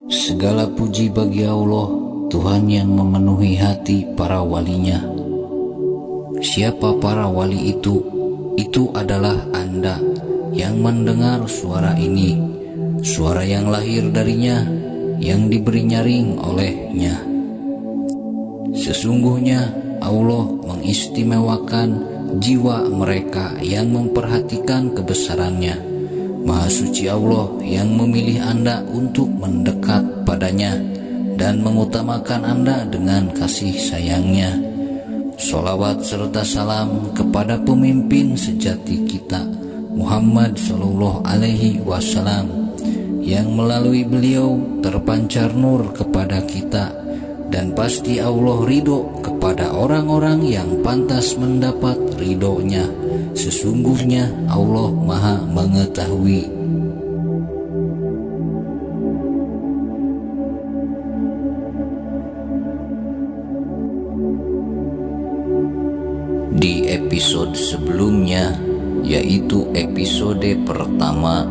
Segala puji bagi Allah, Tuhan yang memenuhi hati para walinya. Siapa para wali itu? Itu adalah Anda yang mendengar suara ini, suara yang lahir darinya, yang diberi nyaring olehnya. Sesungguhnya Allah mengistimewakan jiwa mereka yang memperhatikan kebesarannya. Maha suci Allah yang memilih Anda untuk mendekat padanya dan mengutamakan Anda dengan kasih sayangnya. Sholawat serta salam kepada pemimpin sejati kita, Muhammad Sallallahu Alaihi Wasallam, yang melalui beliau terpancar nur kepada kita, dan pasti Allah ridho kepada orang-orang yang pantas mendapat ridhonya. Sesungguhnya Allah Maha Mengetahui. Di episode sebelumnya, yaitu episode pertama,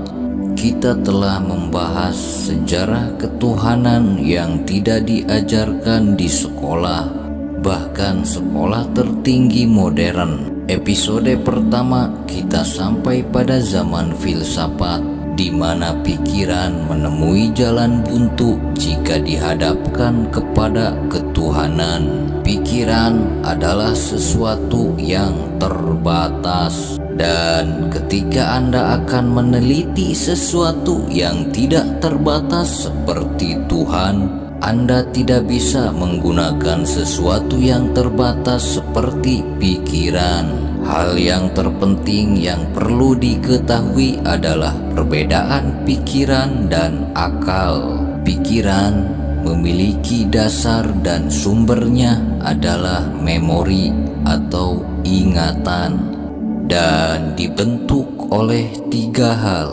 kita telah membahas sejarah ketuhanan yang tidak diajarkan di sekolah, bahkan sekolah tertinggi modern. Episode pertama kita sampai pada zaman filsafat, di mana pikiran menemui jalan buntu jika dihadapkan kepada ketuhanan. Pikiran adalah sesuatu yang terbatas, dan ketika Anda akan meneliti sesuatu yang tidak terbatas seperti Tuhan, Anda tidak bisa menggunakan sesuatu yang terbatas seperti pikiran. Hal yang terpenting yang perlu diketahui adalah perbedaan pikiran dan akal. Pikiran memiliki dasar dan sumbernya adalah memori atau ingatan, dan dibentuk oleh tiga hal.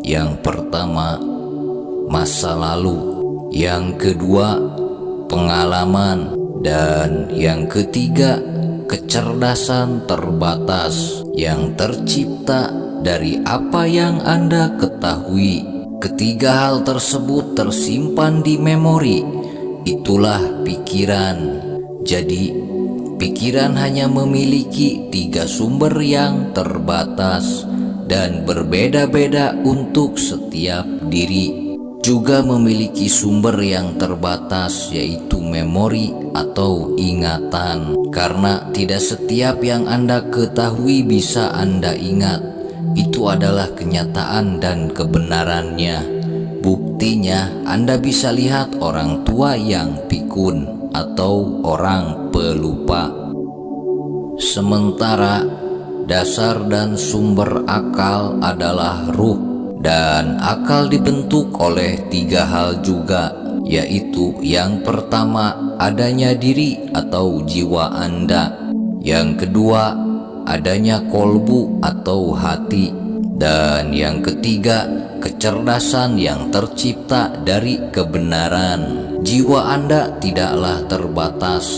Yang pertama, masa lalu. Yang kedua, pengalaman. Dan yang ketiga, kecerdasan terbatas yang tercipta dari apa yang Anda ketahui. Ketiga hal tersebut tersimpan di memori. Itulah pikiran. Jadi, pikiran hanya memiliki tiga sumber yang terbatas dan berbeda-beda untuk setiap diri. Juga memiliki sumber yang terbatas, yaitu memori atau ingatan. Karena tidak setiap yang Anda ketahui bisa Anda ingat. Itu adalah kenyataan dan kebenarannya. Buktinya, Anda bisa lihat orang tua yang pikun atau orang pelupa. Sementara dasar dan sumber akal adalah ruh. Dan akal dibentuk oleh tiga hal juga, yaitu yang pertama, adanya diri atau jiwa Anda. Yang kedua, adanya kolbu atau hati. Dan yang ketiga, kecerdasan yang tercipta dari kebenaran. Jiwa Anda tidaklah terbatas.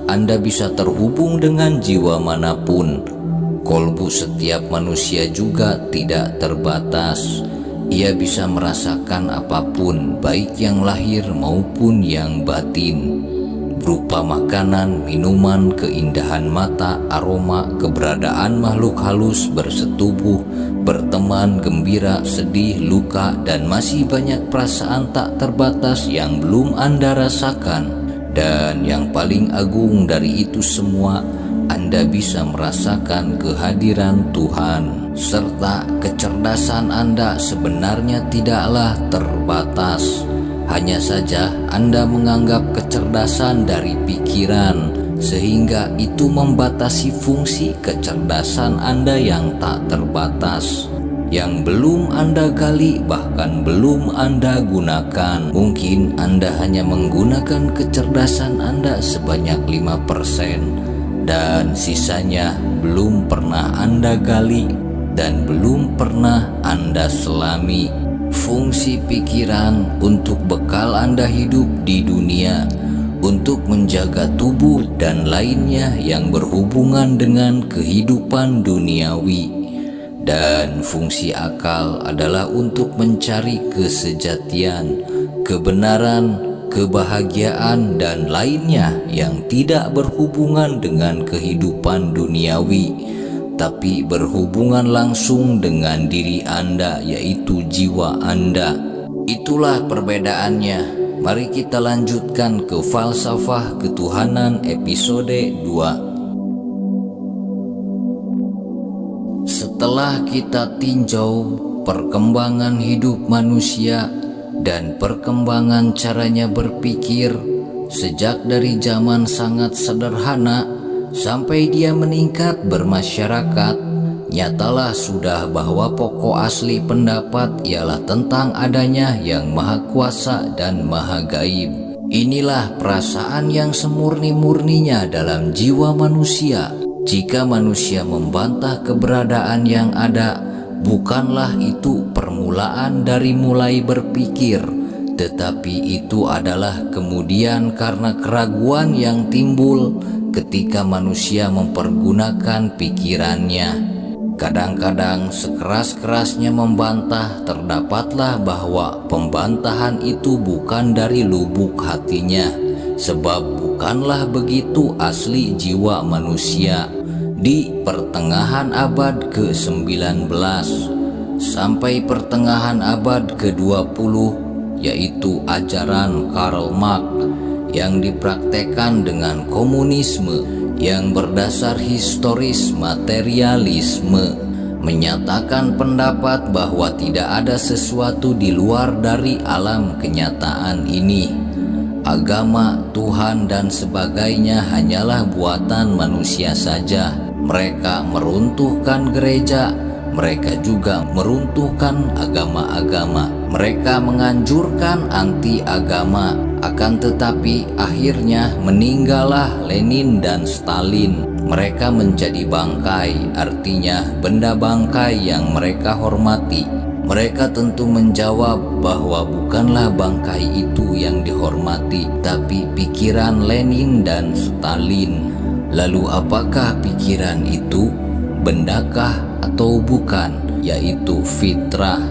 Anda bisa terhubung dengan jiwa manapun. Kolbu setiap manusia juga tidak terbatas. Ia bisa merasakan apapun, baik yang lahir maupun yang batin, berupa makanan, minuman, keindahan mata, aroma, keberadaan makhluk halus bersetubuh, berteman, gembira, sedih, luka, dan masih banyak perasaan tak terbatas yang belum Anda rasakan. Dan yang paling agung dari itu semua, Anda bisa merasakan kehadiran Tuhan, serta kecerdasan Anda sebenarnya tidaklah terbatas. Hanya saja Anda menganggap kecerdasan dari pikiran, sehingga itu membatasi fungsi kecerdasan Anda yang tak terbatas, yang belum Anda gali, bahkan belum Anda gunakan. Mungkin Anda hanya menggunakan kecerdasan Anda sebanyak 5%, dan sisanya belum pernah Anda gali dan belum pernah Anda selami. Fungsi pikiran untuk bekal Anda hidup di dunia, untuk menjaga tubuh dan lainnya yang berhubungan dengan kehidupan duniawi. Dan fungsi akal adalah untuk mencari kesejatian, kebenaran, kebahagiaan, dan lainnya yang tidak berhubungan dengan kehidupan duniawi, tapi berhubungan langsung dengan diri Anda, yaitu jiwa Anda. Itulah perbedaannya. Mari kita lanjutkan ke falsafah ketuhanan episode 2. Setelah kita tinjau perkembangan hidup manusia dan perkembangan caranya berpikir sejak dari zaman sangat sederhana sampai dia meningkat bermasyarakat, nyatalah sudah bahwa pokok asli pendapat ialah tentang adanya Yang Maha Kuasa dan Maha Gaib. Inilah perasaan yang semurni-murninya dalam jiwa manusia. Jika manusia membantah keberadaan yang ada, bukanlah itu permulaan dari mulai berpikir, tetapi itu adalah kemudian karena keraguan yang timbul ketika manusia mempergunakan pikirannya. Kadang-kadang sekeras-kerasnya membantah, terdapatlah bahwa pembantahan itu bukan dari lubuk hatinya, sebab bukanlah begitu asli jiwa manusia. Di pertengahan abad ke-19 sampai pertengahan abad ke-20, yaitu ajaran Karl Marx yang dipraktekkan dengan komunisme yang berdasar historis materialisme, menyatakan pendapat bahwa tidak ada sesuatu di luar dari alam kenyataan ini. Agama, Tuhan, dan sebagainya hanyalah buatan manusia saja. Mereka meruntuhkan gereja, mereka juga meruntuhkan agama-agama. Mereka menganjurkan anti-agama, akan tetapi akhirnya meninggallah Lenin dan Stalin. Mereka menjadi bangkai, artinya benda bangkai yang mereka hormati. Mereka tentu menjawab bahwa bukanlah bangkai itu yang dihormati, tapi pikiran Lenin dan Stalin. Lalu apakah pikiran itu? Bendakah atau bukan? Yaitu fitrah.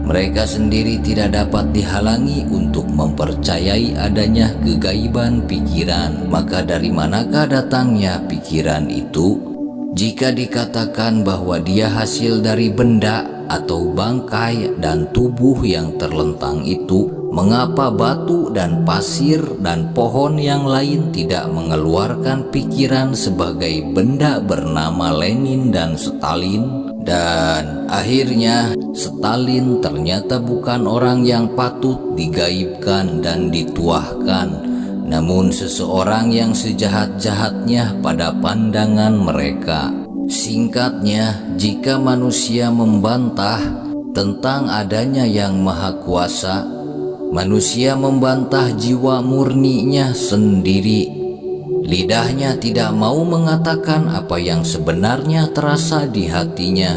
Mereka sendiri tidak dapat dihalangi untuk mempercayai adanya kegaiban pikiran. Maka dari manakah datangnya pikiran itu? Jika dikatakan bahwa dia hasil dari benda atau bangkai dan tubuh yang terlentang itu, mengapa batu dan pasir dan pohon yang lain tidak mengeluarkan pikiran sebagai benda bernama Lenin dan Stalin? Dan akhirnya Stalin ternyata bukan orang yang patut digaibkan dan dituahkan, namun seseorang yang sejahat-jahatnya pada pandangan mereka. Singkatnya, jika manusia membantah tentang adanya Yang Maha Kuasa, manusia membantah jiwa murninya sendiri. Lidahnya tidak mau mengatakan apa yang sebenarnya terasa di hatinya.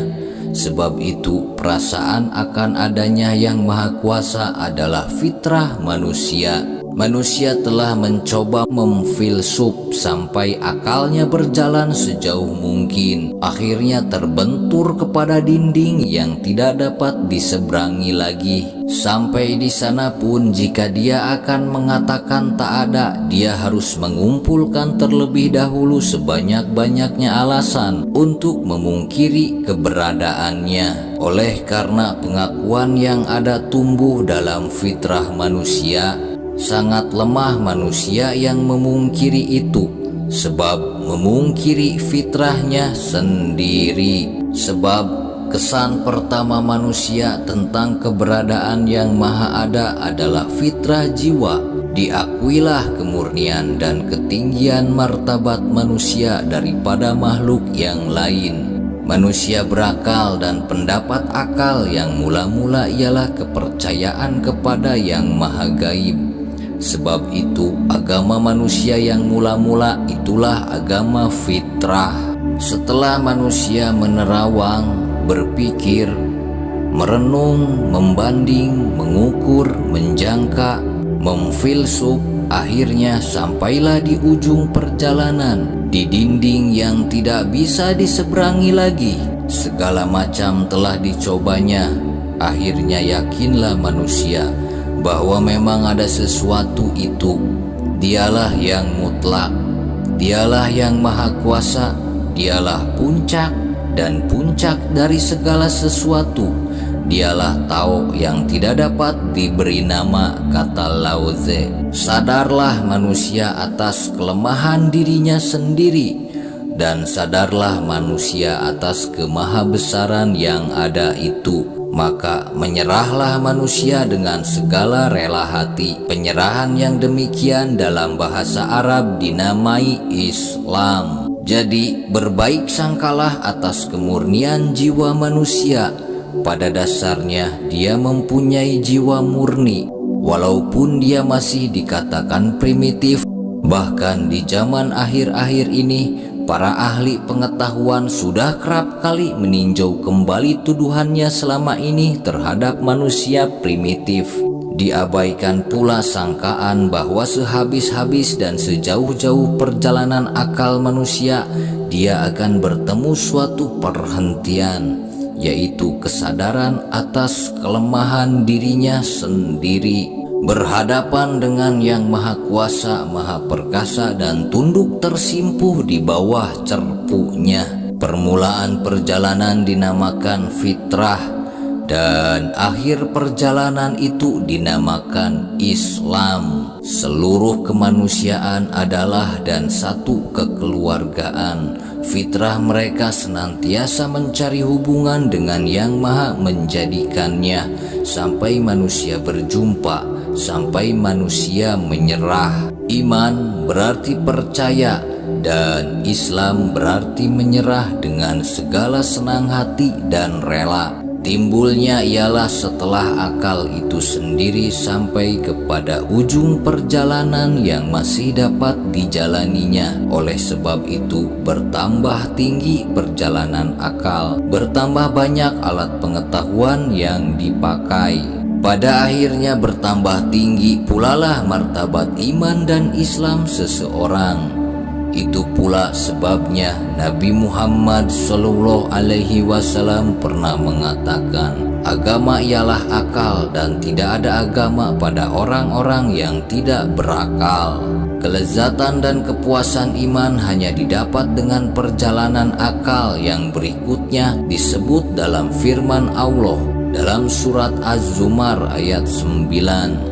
Sebab itu, perasaan akan adanya Yang Maha Kuasa adalah fitrah manusia. Manusia telah mencoba memfilsuf sampai akalnya berjalan sejauh mungkin. Akhirnya terbentur kepada dinding yang tidak dapat diseberangi lagi. Sampai di sana pun jika dia akan mengatakan tak ada, dia harus mengumpulkan terlebih dahulu sebanyak-banyaknya alasan untuk memungkiri keberadaannya. Oleh karena pengakuan yang ada tumbuh dalam fitrah manusia, sangat lemah manusia yang memungkiri itu, sebab memungkiri fitrahnya sendiri. Sebab kesan pertama manusia tentang keberadaan Yang Maha Ada adalah fitrah jiwa. Diakuilah kemurnian dan ketinggian martabat manusia daripada makhluk yang lain. Manusia berakal dan pendapat akal yang mula-mula ialah kepercayaan kepada Yang Maha Gaib. Sebab itu agama manusia yang mula-mula itulah agama fitrah. Setelah manusia menerawang, berpikir, merenung, membanding, mengukur, menjangka, memfilsuf, akhirnya sampailah di ujung perjalanan, di dinding yang tidak bisa diseberangi lagi. Segala macam telah dicobanya. Akhirnya yakinlah manusia bahwa memang ada sesuatu itu. Dialah yang mutlak, dialah yang maha kuasa, dialah puncak dan puncak dari segala sesuatu. Dialah Tao yang tidak dapat diberi nama, kata Lao Tse. Sadarlah manusia atas kelemahan dirinya sendiri, dan sadarlah manusia atas kemahabesaran yang ada itu. Maka menyerahlah manusia dengan segala rela hati. Penyerahan yang demikian dalam bahasa Arab dinamai Islam. Jadi berbaik sangkalah atas kemurnian jiwa manusia. Pada dasarnya dia mempunyai jiwa murni, walaupun dia masih dikatakan primitif. Bahkan di zaman akhir-akhir ini, para ahli pengetahuan sudah kerap kali meninjau kembali tuduhannya selama ini terhadap manusia primitif. Diabaikan pula sangkaan bahwa sehabis-habis dan sejauh-jauh perjalanan akal manusia, dia akan bertemu suatu perhentian, yaitu kesadaran atas kelemahan dirinya sendiri, berhadapan dengan yang maha kuasa, maha perkasa, dan tunduk tersimpuh di bawah cerpunya. Permulaan perjalanan dinamakan fitrah, dan akhir perjalanan itu dinamakan Islam. Seluruh kemanusiaan adalah dan satu kekeluargaan. Fitrah mereka senantiasa mencari hubungan dengan yang maha menjadikannya, sampai manusia berjumpa, sampai manusia menyerah. Iman berarti percaya, dan Islam berarti menyerah dengan segala senang hati dan rela. Timbulnya ialah setelah akal itu sendiri sampai kepada ujung perjalanan yang masih dapat dijalaninya. Oleh sebab itu bertambah tinggi perjalanan akal, bertambah banyak alat pengetahuan yang dipakai. Pada akhirnya bertambah tinggi pulalah martabat iman dan Islam seseorang. Itu pula sebabnya Nabi Muhammad SAW pernah mengatakan, agama ialah akal dan tidak ada agama pada orang-orang yang tidak berakal. Kelezatan dan kepuasan iman hanya didapat dengan perjalanan akal yang berikutnya disebut dalam firman Allah dalam surat Az-Zumar ayat 9.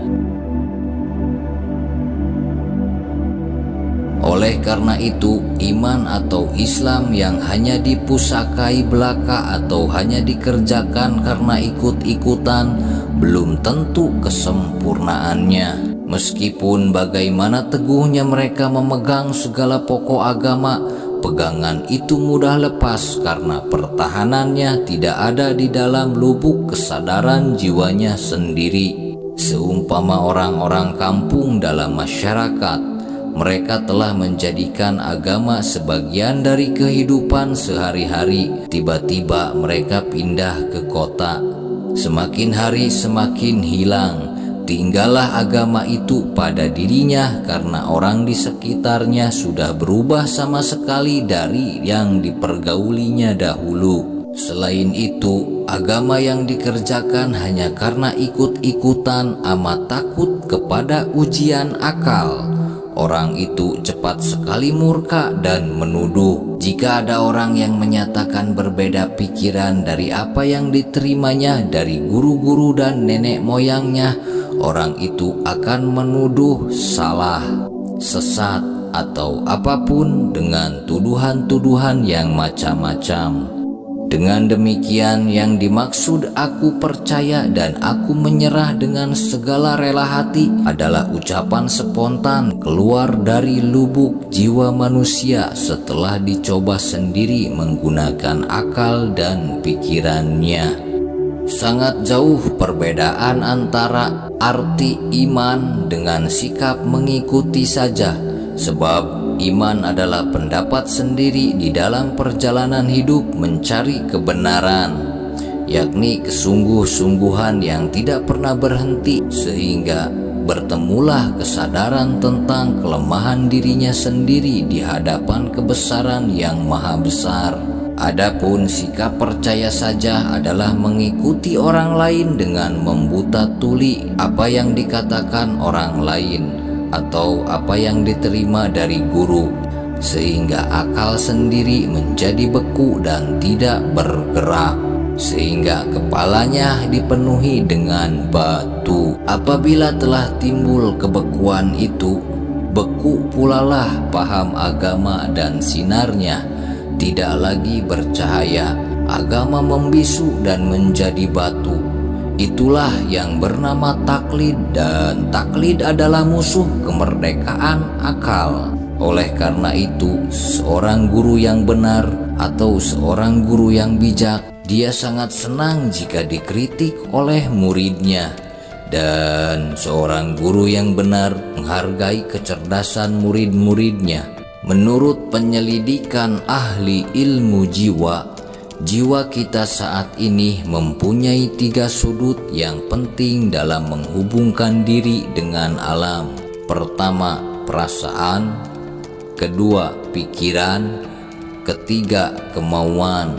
Oleh karena itu, iman atau Islam yang hanya dipusakai belaka atau hanya dikerjakan karena ikut-ikutan belum tentu kesempurnaannya. Meskipun bagaimana teguhnya mereka memegang segala pokok agama, pegangan itu mudah lepas karena pertahanannya tidak ada di dalam lubuk kesadaran jiwanya sendiri. Seumpama orang-orang kampung dalam masyarakat, mereka telah menjadikan agama sebagian dari kehidupan sehari-hari. Tiba-tiba mereka pindah ke kota. Semakin hari semakin hilang. Tinggallah agama itu pada dirinya karena orang di sekitarnya sudah berubah sama sekali dari yang dipergaulinya dahulu. Selain itu, agama yang dikerjakan hanya karena ikut-ikutan amat takut kepada ujian akal. Orang itu cepat sekali murka dan menuduh. Jika ada orang yang menyatakan berbeda pikiran dari apa yang diterimanya dari guru-guru dan nenek moyangnya, orang itu akan menuduh salah, sesat, atau apapun dengan tuduhan-tuduhan yang macam-macam. Dengan demikian yang dimaksud aku percaya dan aku menyerah dengan segala rela hati adalah ucapan spontan keluar dari lubuk jiwa manusia setelah dicoba sendiri menggunakan akal dan pikirannya. Sangat jauh perbedaan antara arti iman dengan sikap mengikuti saja, sebab iman adalah pendapat sendiri di dalam perjalanan hidup mencari kebenaran, yakni kesungguh-sungguhan yang tidak pernah berhenti, sehingga bertemulah kesadaran tentang kelemahan dirinya sendiri di hadapan kebesaran yang maha besar. Adapun sikap percaya saja adalah mengikuti orang lain dengan membuta tuli apa yang dikatakan orang lain atau apa yang diterima dari guru, sehingga akal sendiri menjadi beku dan tidak bergerak, sehingga kepalanya dipenuhi dengan batu. Apabila telah timbul kebekuan itu, beku pulalah paham agama dan sinarnya tidak lagi bercahaya. Agama membisu dan menjadi batu. Itulah yang bernama taklid, dan taklid adalah musuh kemerdekaan akal. Oleh karena itu, seorang guru yang benar atau seorang guru yang bijak, dia sangat senang jika dikritik oleh muridnya. Dan seorang guru yang benar menghargai kecerdasan murid-muridnya. Menurut penyelidikan ahli ilmu jiwa, jiwa kita saat ini mempunyai 3 sudut yang penting dalam menghubungkan diri dengan alam. Pertama, perasaan. Kedua, pikiran. Ketiga, kemauan.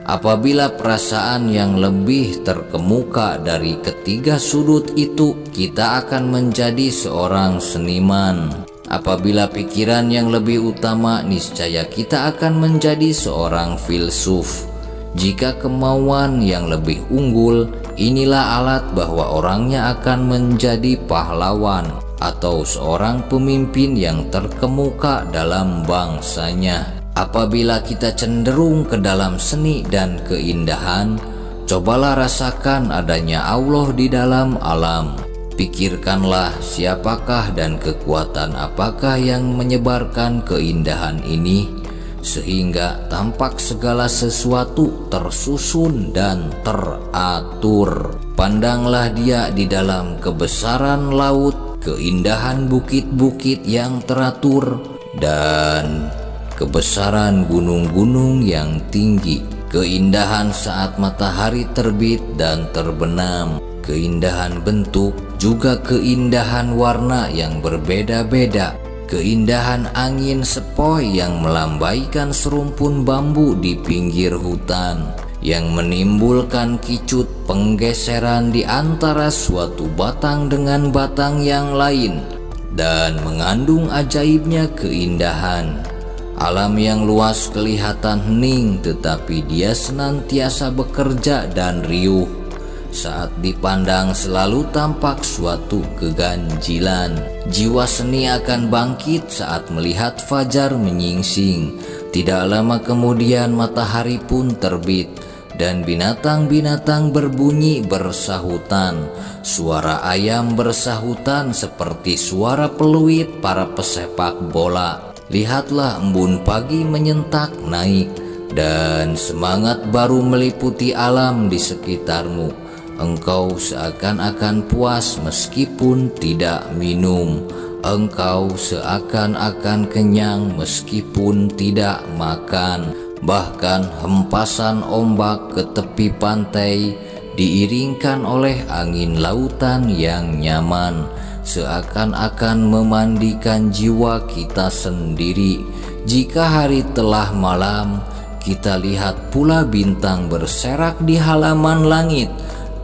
Apabila perasaan yang lebih terkemuka dari ketiga sudut itu, kita akan menjadi seorang seniman. Apabila pikiran yang lebih utama, niscaya kita akan menjadi seorang filsuf. Jika kemauan yang lebih unggul, inilah alat bahwa orangnya akan menjadi pahlawan atau seorang pemimpin yang terkemuka dalam bangsanya. Apabila kita cenderung ke dalam seni dan keindahan, cobalah rasakan adanya Allah di dalam alam. Pikirkanlah siapakah dan kekuatan apakah yang menyebarkan keindahan ini, sehingga tampak segala sesuatu tersusun dan teratur. Pandanglah dia di dalam kebesaran laut, keindahan bukit-bukit yang teratur, dan kebesaran gunung-gunung yang tinggi, keindahan saat matahari terbit dan terbenam, keindahan bentuk, juga keindahan warna yang berbeda-beda, keindahan angin sepoi yang melambaikan serumpun bambu di pinggir hutan, yang menimbulkan kicut penggeseran di antara suatu batang dengan batang yang lain, dan mengandung ajaibnya keindahan. Alam yang luas kelihatan hening, tetapi dia senantiasa bekerja dan riuh. Saat dipandang selalu tampak suatu keganjilan. Jiwa seni akan bangkit saat melihat fajar menyingsing. Tidak lama kemudian matahari pun terbit, dan binatang-binatang berbunyi bersahutan. Suara ayam bersahutan seperti suara peluit para pesepak bola. Lihatlah embun pagi menyentak naik, dan semangat baru meliputi alam di sekitarmu. Engkau seakan-akan puas meskipun tidak minum. Engkau seakan-akan kenyang meskipun tidak makan. Bahkan hempasan ombak ke tepi pantai diiringkan oleh angin lautan yang nyaman, seakan-akan memandikan jiwa kita sendiri. Jika hari telah malam, kita lihat pula bintang berserak di halaman langit.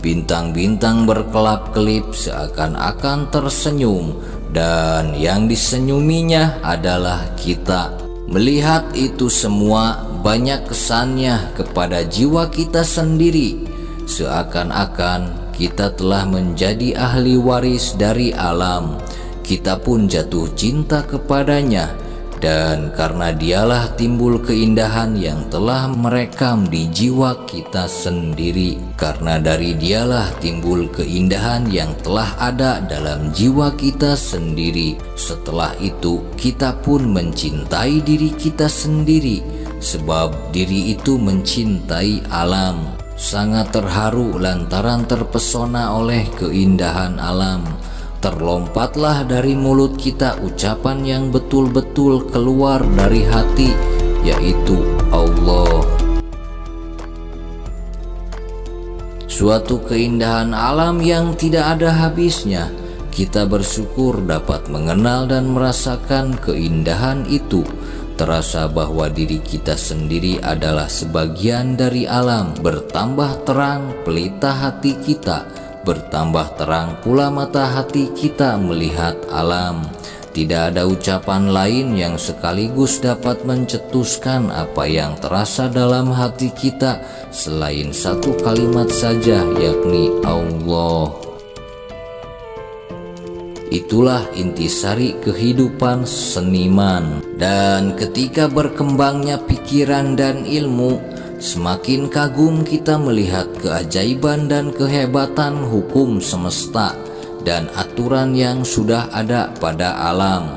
Bintang-bintang berkelap-kelip seakan-akan tersenyum, dan yang disenyuminya adalah kita. Melihat itu semua, banyak kesannya kepada jiwa kita sendiri. Seakan-akan kita telah menjadi ahli waris dari alam. Kita pun jatuh cinta kepadanya, dan karena dialah timbul keindahan yang telah merekam di jiwa kita sendiri. Karena dari dialah timbul keindahan yang telah ada dalam jiwa kita sendiri. Setelah itu kita pun mencintai diri kita sendiri, sebab diri itu mencintai alam. Sangat terharu lantaran terpesona oleh keindahan alam. Terlompatlah dari mulut kita ucapan yang betul-betul keluar dari hati, yaitu Allah. Suatu keindahan alam yang tidak ada habisnya. Kita bersyukur dapat mengenal dan merasakan keindahan itu. terasa bahwa diri kita sendiri adalah sebagian dari alam. Bertambah terang pelita hati kita, bertambah terang pula mata hati kita melihat alam. Tidak ada ucapan lain yang sekaligus dapat mencetuskan apa yang terasa dalam hati kita selain satu kalimat saja, yakni Allah. Itulah intisari kehidupan seniman. Dan ketika berkembangnya pikiran dan ilmu, semakin kagum kita melihat keajaiban dan kehebatan hukum semesta dan aturan yang sudah ada pada alam.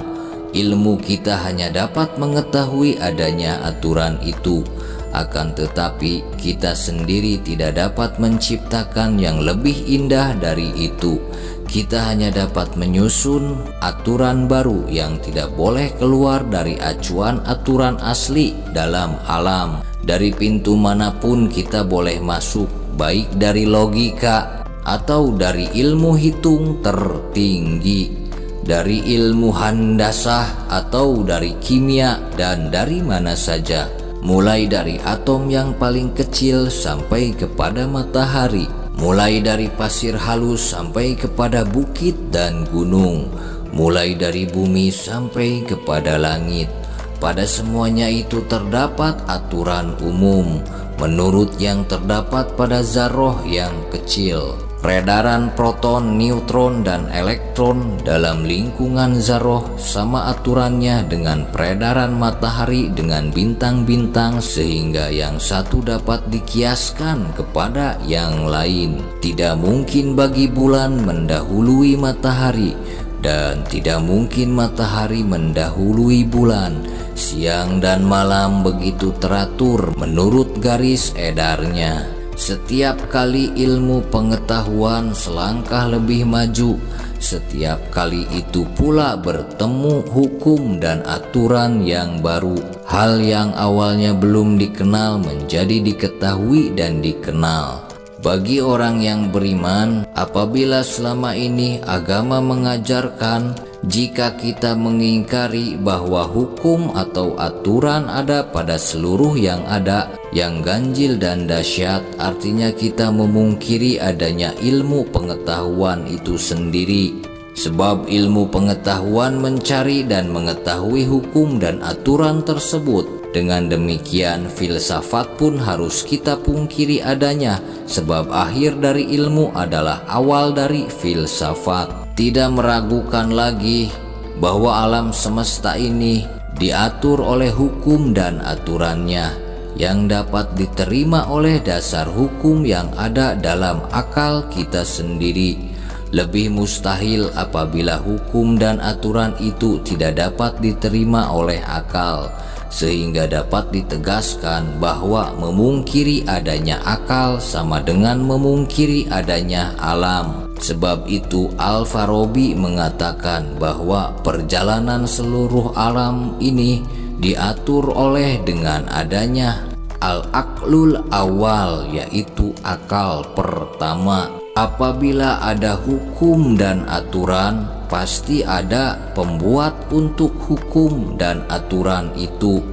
Ilmu kita hanya dapat mengetahui adanya aturan itu, akan tetapi kita sendiri tidak dapat menciptakan yang lebih indah dari itu. Kita hanya dapat menyusun aturan baru yang tidak boleh keluar dari acuan aturan asli dalam alam. Dari pintu manapun kita boleh masuk, baik dari logika atau dari ilmu hitung tertinggi, dari ilmu handasah atau dari kimia, dan dari mana saja, mulai dari atom yang paling kecil sampai kepada matahari, mulai dari pasir halus sampai kepada bukit dan gunung, mulai dari bumi sampai kepada langit. Pada semuanya itu terdapat aturan umum menurut yang terdapat pada zarroh yang kecil. Peredaran proton, neutron, dan elektron dalam lingkungan zarroh sama aturannya dengan peredaran matahari dengan bintang-bintang, sehingga yang satu dapat dikiaskan kepada yang lain. Tidak mungkin bagi bulan mendahului matahari, dan tidak mungkin matahari mendahului bulan. Siang dan malam begitu teratur menurut garis edarnya. Setiap kali ilmu pengetahuan selangkah lebih maju, setiap kali itu pula bertemu hukum dan aturan yang baru. Hal yang awalnya belum dikenal menjadi diketahui dan dikenal. Bagi orang yang beriman, apabila selama ini agama mengajarkan jika kita mengingkari bahwa hukum atau aturan ada pada seluruh yang ada, yang ganjil dan dahsyat, artinya kita memungkiri adanya ilmu pengetahuan itu sendiri. Sebab ilmu pengetahuan mencari dan mengetahui hukum dan aturan tersebut. Dengan demikian, filsafat pun harus kita pungkiri adanya, sebab akhir dari ilmu adalah awal dari filsafat. Tidak meragukan lagi bahwa alam semesta ini diatur oleh hukum dan aturannya yang dapat diterima oleh dasar hukum yang ada dalam akal kita sendiri. Lebih mustahil apabila hukum dan aturan itu tidak dapat diterima oleh akal, sehingga dapat ditegaskan bahwa memungkiri adanya akal sama dengan memungkiri adanya alam. Sebab itu Al-Farabi mengatakan bahwa perjalanan seluruh alam ini diatur oleh dengan adanya al-aqlul awal, yaitu akal pertama. Apabila ada hukum dan aturan, pasti ada pembuat untuk hukum dan aturan itu.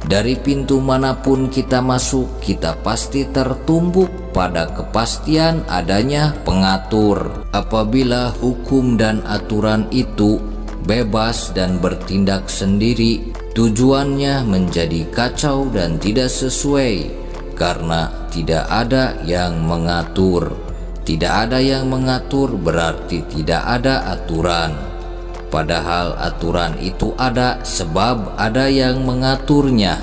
Dari pintu manapun kita masuk, kita pasti tertumbuk pada kepastian adanya pengatur. Apabila hukum dan aturan itu bebas dan bertindak sendiri, tujuannya menjadi kacau dan tidak sesuai, karena tidak ada yang mengatur. Tidak ada yang mengatur berarti tidak ada aturan. Padahal aturan itu ada sebab ada yang mengaturnya.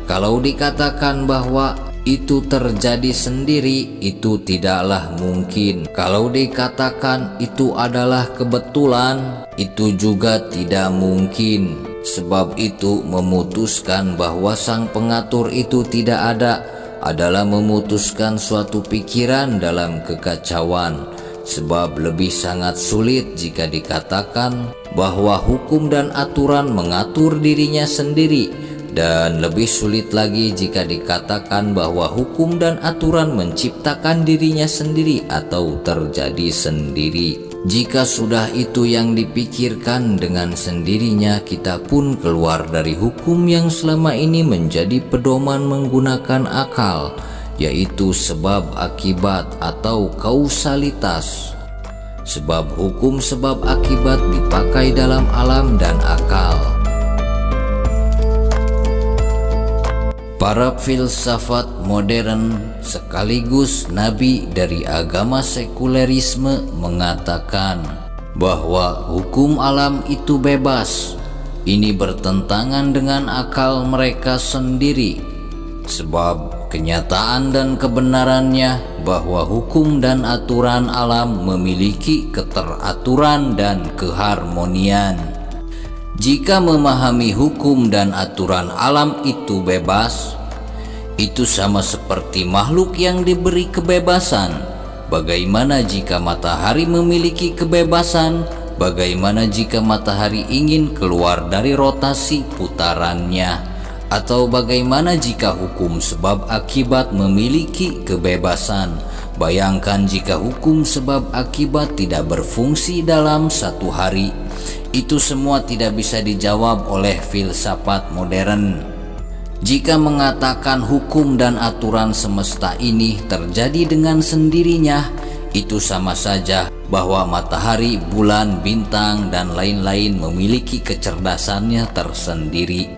Kalau dikatakan bahwa itu terjadi sendiri, itu tidaklah mungkin. Kalau dikatakan itu adalah kebetulan, itu juga tidak mungkin. Sebab itu memutuskan bahwa sang pengatur itu tidak ada adalah memutuskan suatu pikiran dalam kekacauan. Sebab lebih sangat sulit jika dikatakan bahwa hukum dan aturan mengatur dirinya sendiri, dan lebih sulit lagi jika dikatakan bahwa hukum dan aturan menciptakan dirinya sendiri atau terjadi sendiri. Jika sudah itu yang dipikirkan, dengan sendirinya kita pun keluar dari hukum yang selama ini menjadi pedoman menggunakan akal, yaitu sebab akibat atau kausalitas. Sebab hukum sebab akibat dipakai dalam alam dan akal. Para filsafat modern sekaligus nabi dari agama sekulerisme mengatakan bahwa hukum alam itu bebas. Ini bertentangan dengan akal mereka sendiri, sebab kenyataan dan kebenarannya bahwa hukum dan aturan alam memiliki keteraturan dan keharmonian. Jika memahami hukum dan aturan alam itu bebas, itu sama seperti makhluk yang diberi kebebasan. Bagaimana jika matahari memiliki kebebasan? Bagaimana jika matahari ingin keluar dari rotasi putarannya? Atau bagaimana jika hukum sebab akibat memiliki kebebasan? Bayangkan jika hukum sebab akibat tidak berfungsi dalam satu hari. Itu semua tidak bisa dijawab oleh filsafat modern. Jika mengatakan hukum dan aturan semesta ini terjadi dengan sendirinya, itu sama saja bahwa matahari, bulan, bintang, dan lain-lain memiliki kecerdasannya tersendiri.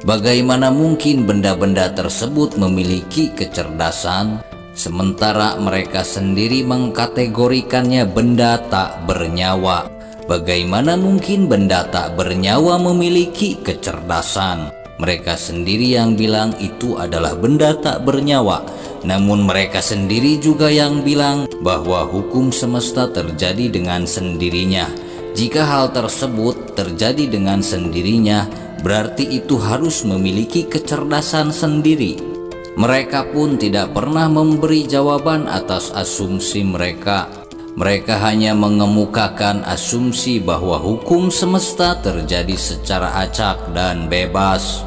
Bagaimana mungkin benda-benda tersebut memiliki kecerdasan, sementara mereka sendiri mengkategorikannya benda tak bernyawa? Bagaimana mungkin benda tak bernyawa memiliki kecerdasan? Mereka sendiri yang bilang itu adalah benda tak bernyawa, namun mereka sendiri juga yang bilang bahwa hukum semesta terjadi dengan sendirinya. Jika hal tersebut terjadi dengan sendirinya, berarti itu harus memiliki kecerdasan sendiri. Mereka pun tidak pernah memberi jawaban atas asumsi mereka. Mereka hanya mengemukakan asumsi bahwa hukum semesta terjadi secara acak dan bebas.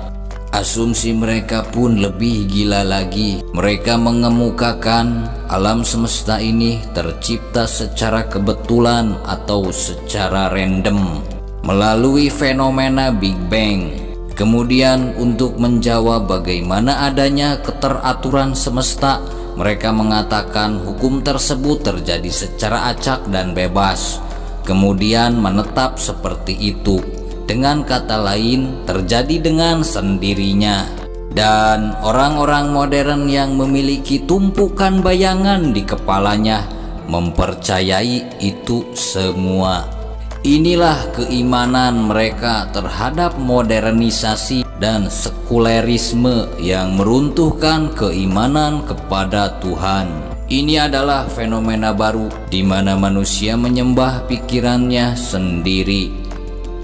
Asumsi mereka pun lebih gila lagi. Mereka mengemukakan alam semesta ini tercipta secara kebetulan atau secara random melalui fenomena Big Bang. Kemudian untuk menjawab bagaimana adanya keteraturan semesta, mereka mengatakan hukum tersebut terjadi secara acak dan bebas, kemudian menetap seperti itu. Dengan kata lain, terjadi dengan sendirinya. Dan orang-orang modern yang memiliki tumpukan bayangan di kepalanya mempercayai itu semua. Inilah keimanan mereka terhadap modernisasi dan sekulerisme yang meruntuhkan keimanan kepada Tuhan. Ini adalah fenomena baru di mana manusia menyembah pikirannya sendiri.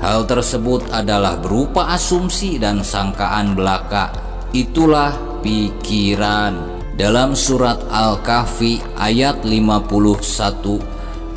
Hal tersebut adalah berupa asumsi dan sangkaan belaka. Itulah pikiran. Dalam surat Al-Kahfi ayat 51,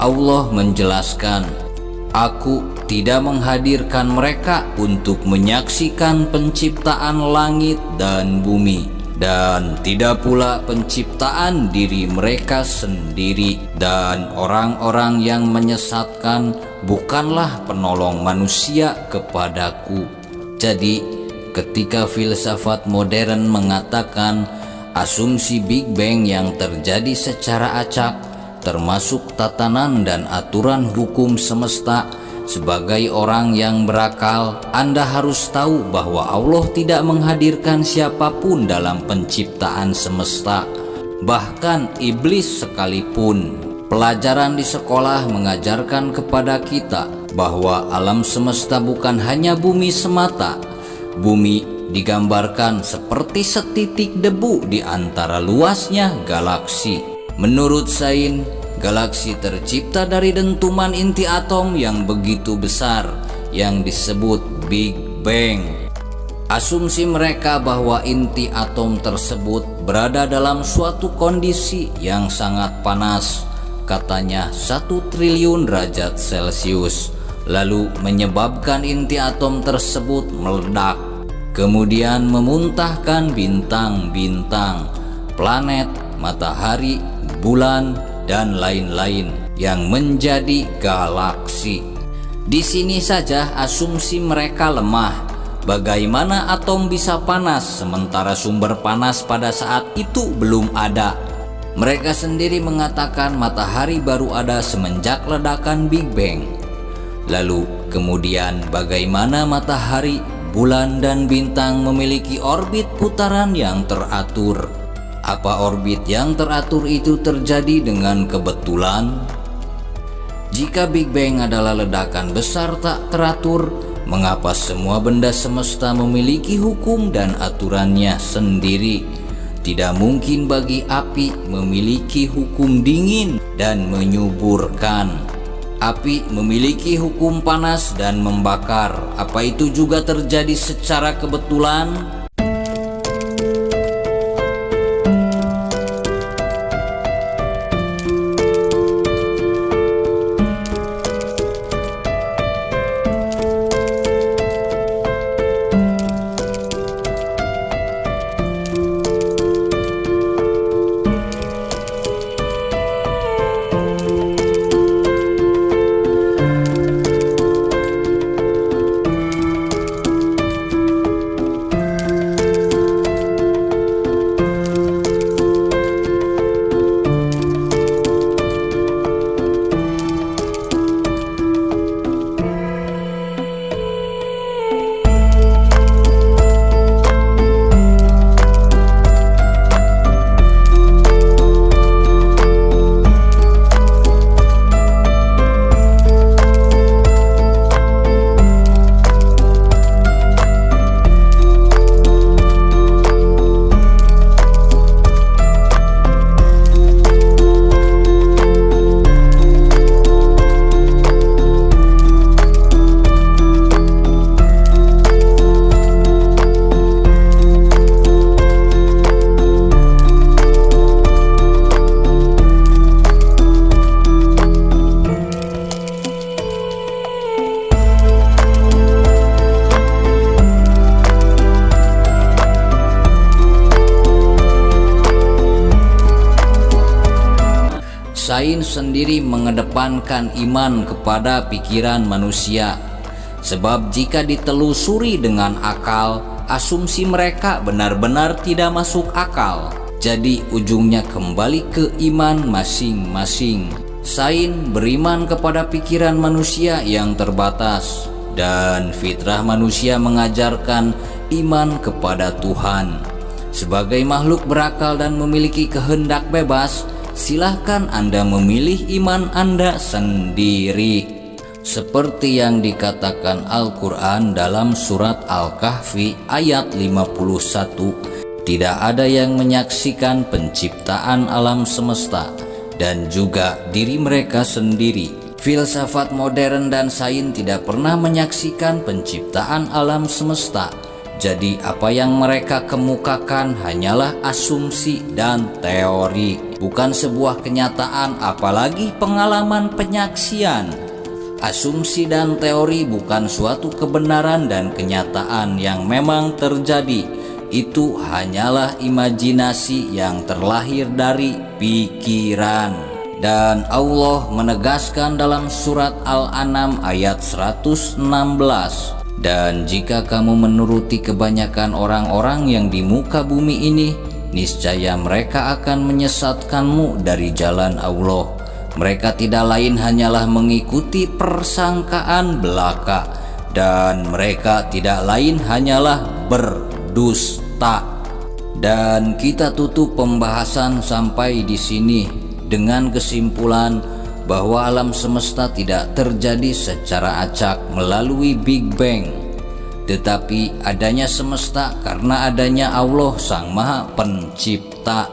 Allah menjelaskan, "Aku tidak menghadirkan mereka untuk menyaksikan penciptaan langit dan bumi, dan tidak pula penciptaan diri mereka sendiri, dan orang-orang yang menyesatkan bukanlah penolong manusia kepadaku." Jadi, ketika filsafat modern mengatakan asumsi Big Bang yang terjadi secara acak, termasuk tatanan dan aturan hukum semesta, sebagai orang yang berakal, Anda harus tahu bahwa Allah tidak menghadirkan siapapun dalam penciptaan semesta, bahkan iblis sekalipun. Pelajaran di sekolah mengajarkan kepada kita bahwa alam semesta bukan hanya bumi semata. Bumi digambarkan seperti setitik debu di antara luasnya galaksi. Menurut sains, galaksi tercipta dari dentuman inti atom yang begitu besar yang disebut Big Bang. Asumsi mereka bahwa inti atom tersebut berada dalam suatu kondisi yang sangat panas, katanya 1 triliun derajat Celcius, lalu menyebabkan inti atom tersebut meledak, kemudian memuntahkan bintang-bintang, planet, matahari, bulan, dan lain-lain. yang menjadi galaksi. Di sini saja asumsi mereka lemah. Bagaimana atom bisa panas sementara sumber panas pada saat itu belum ada? Mereka sendiri mengatakan matahari baru ada semenjak ledakan Big Bang. Lalu kemudian bagaimana matahari, bulan dan bintang memiliki orbit putaran yang teratur? Apa orbit yang teratur itu terjadi dengan kebetulan? Jika Big Bang adalah ledakan besar tak teratur, mengapa semua benda semesta memiliki hukum dan aturannya sendiri? Tidak mungkin bagi api memiliki hukum dingin dan menyuburkan. Api memiliki hukum panas dan membakar. Apa itu juga terjadi secara kebetulan? Sains sendiri mengedepankan iman kepada pikiran manusia, sebab jika ditelusuri dengan akal, asumsi mereka benar-benar tidak masuk akal. Jadi ujungnya kembali ke iman masing-masing. Sains beriman kepada pikiran manusia yang terbatas, dan fitrah manusia mengajarkan iman kepada Tuhan. Sebagai makhluk berakal dan memiliki kehendak bebas, silahkan Anda memilih iman Anda sendiri. Seperti yang dikatakan Al-Quran dalam surat Al-Kahfi ayat 51, tidak ada yang menyaksikan penciptaan alam semesta dan juga diri mereka sendiri. Filsafat modern dan sains tidak pernah menyaksikan penciptaan alam semesta. Jadi apa yang mereka kemukakan hanyalah asumsi dan teori, bukan sebuah kenyataan, apalagi pengalaman penyaksian. Asumsi dan teori bukan suatu kebenaran dan kenyataan yang memang terjadi. Itu hanyalah imajinasi yang terlahir dari pikiran. Dan Allah menegaskan dalam surat Al-An'am ayat 116, dan jika kamu menuruti kebanyakan orang-orang yang di muka bumi ini, niscaya mereka akan menyesatkanmu dari jalan Allah. Mereka tidak lain hanyalah mengikuti persangkaan belaka, dan mereka tidak lain hanyalah berdusta. Dan kita tutup pembahasan sampai di sini dengan kesimpulan bahwa alam semesta tidak terjadi secara acak melalui Big Bang, tetapi adanya semesta karena adanya Allah Sang Maha Pencipta.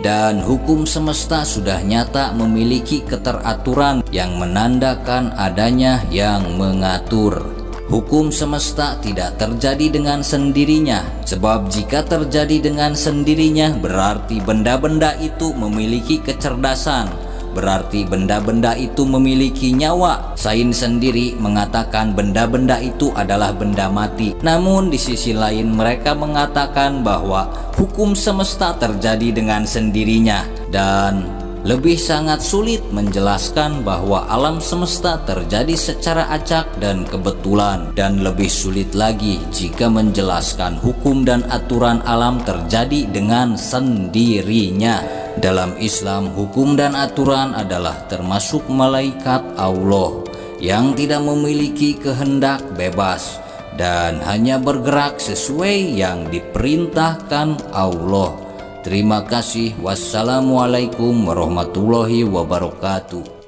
Dan hukum semesta sudah nyata memiliki keteraturan yang menandakan adanya yang mengatur. Hukum semesta tidak terjadi dengan sendirinya, sebab jika terjadi dengan sendirinya berarti benda-benda itu memiliki kecerdasan, berarti benda-benda itu memiliki nyawa. Sains sendiri mengatakan benda-benda itu adalah benda mati. Namun di sisi lain mereka mengatakan bahwa hukum semesta terjadi dengan sendirinya, dan lebih sangat sulit menjelaskan bahwa alam semesta terjadi secara acak dan kebetulan, dan lebih sulit lagi jika menjelaskan hukum dan aturan alam terjadi dengan sendirinya. Dalam Islam, hukum dan aturan adalah termasuk malaikat Allah yang tidak memiliki kehendak bebas dan hanya bergerak sesuai yang diperintahkan Allah. Terima kasih. Wassalamualaikum warahmatullahi wabarakatuh.